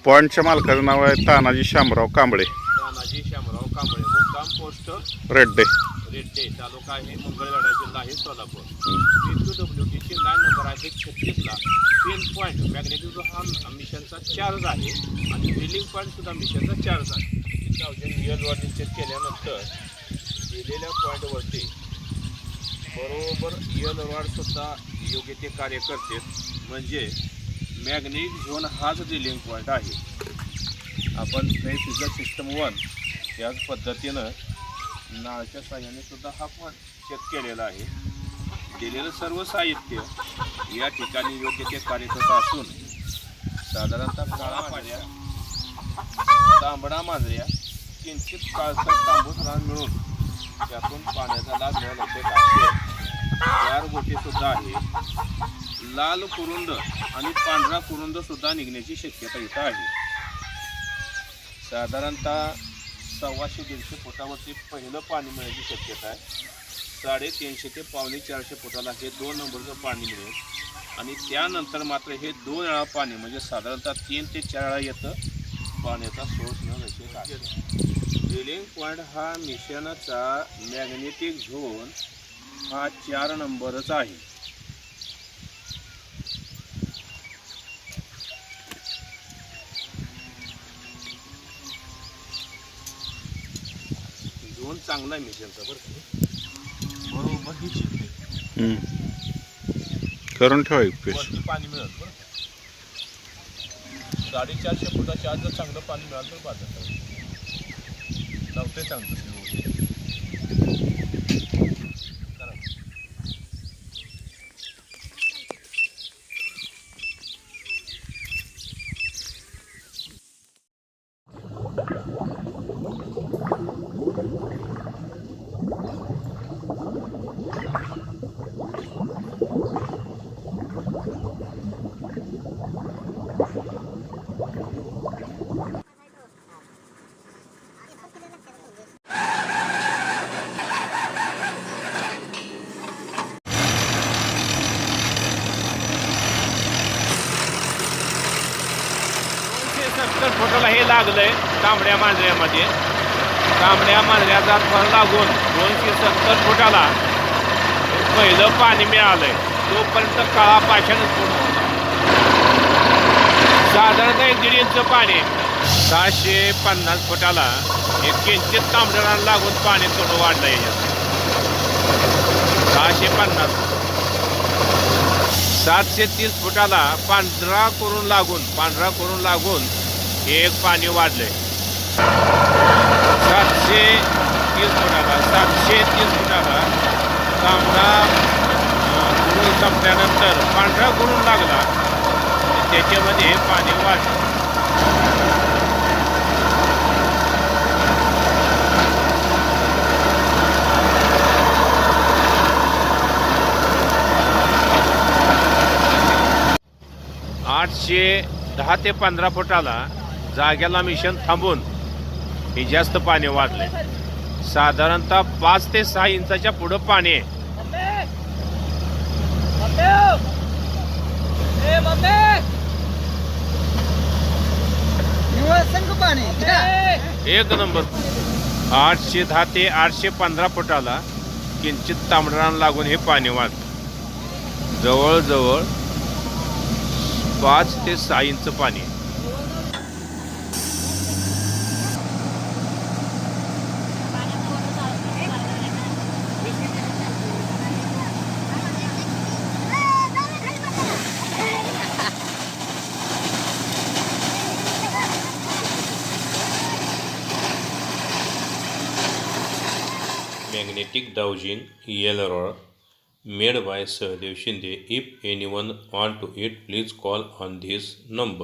पॉईंटच्या मालकाचं नाव आहे तानाजी शामराव कांबळे, तानाजी शामराव कांबळे, मुक्काम पोस्ट रेड्डे. रेड्डे, तालुका आहे मंगळवेढा, जिल्हा आहे सोलापूर. PQWTची लाईन नंबर आहे 36ला. पेन पॉईंट मॅग्नेटिक हा मिशनचा चार्ज आहे आणि ड्रिलिंग पॉईंट सुद्धा मिशनचा चार्ज आहे. 1000 EL चेक केल्यानंतर दिलेल्या पॉईंटवरती बरोबर EL रॉड सुद्धा योग्य ते कार्य करते. म्हणजे मॅग्नेटिक झोन हाच ड्रिलिंग पॉईंट आहे. आपण काही फिजर सिस्टम 1 याच पद्धतीनं नाळच्या साह्याने सुद्धा हा पॉईंट चेक केलेला आहे. दिलेलं सर्व साहित्य या ठिकाणी योग्य ते कार्य करत असून साधारणतः काळा पांढऱ्या, तांबडा मांजऱ्या, किंचित काळसर तांबूस रान मिळून त्यातून पाण्याचा लाभ मिळाला. 4 गोटे सुद्धा आहे. लाल कुरुंद आणि पांढरा कुरुंद सुद्धा निघण्याची शक्यता इथं आहे. साधारणतः 125-150 फुटावरती पहिलं पाणी मिळण्याची शक्यता आहे. 350 ते 450 फुटाला हे 2 नंबरचं पाणी मिळेल आणि त्यानंतर मात्र हे 2 वेळा पाणी म्हणजे साधारणतः 3 ते 4 वेळा येतं पाण्याचा सोर्स मिळण्याची आहे. ड्रिलिंग पॉईंट हा मिशनचा मॅग्नेटिक झोन हा 4 नंबरच आहे. झोन चांगला आहे मिशनचा बरं. बरोबर ही शिकते करून ठेवा एक पेश. वरती पाणी मिळेल बरं. 450 फुटाच्या आत जर चांगलं पाणी मिळालं तर बाजार नव्हते चांगलं. 70 फुटाला हे लागलंय तांबड्या मांजऱ्यामध्ये. तांबड्या मांजऱ्याचा थर लागून 270 फुटाला पहिलं पाणी मिळालंय. तोपर्यंत काळा पाषाणच पूर्ण होता. साधारणतः 1.5 इंच पाणी 650 फुटाला एक किंचित तांबड्याला लागून पाणी थोडं वाढलं. याच्यात 650 730 फुटाला पांढरा करून लागून एक पाणी वाढलंय. 730 फुटाला तांबडा गुरुळ संपल्यानंतर पांढरा गुरुळ लागला. त्याच्यामध्ये पाणी वाढलं. .810 ते 15 फुटाला जाग्याला मिशन थांबून हे जास्त पाणी वाढले. साधारणतः 5 ते 6 इंचाच्या पुढं पाणी आहे. एक नंबर. 810 ते 815 फुटाला किंचित तांबडरान लागून हे पाणी वाढलं. जवळजवळ 5 ते 6 इंच पाणी. Magnetic dowsing EL rod made by Sahadev Shinde. If anyone want to it, please call on this number.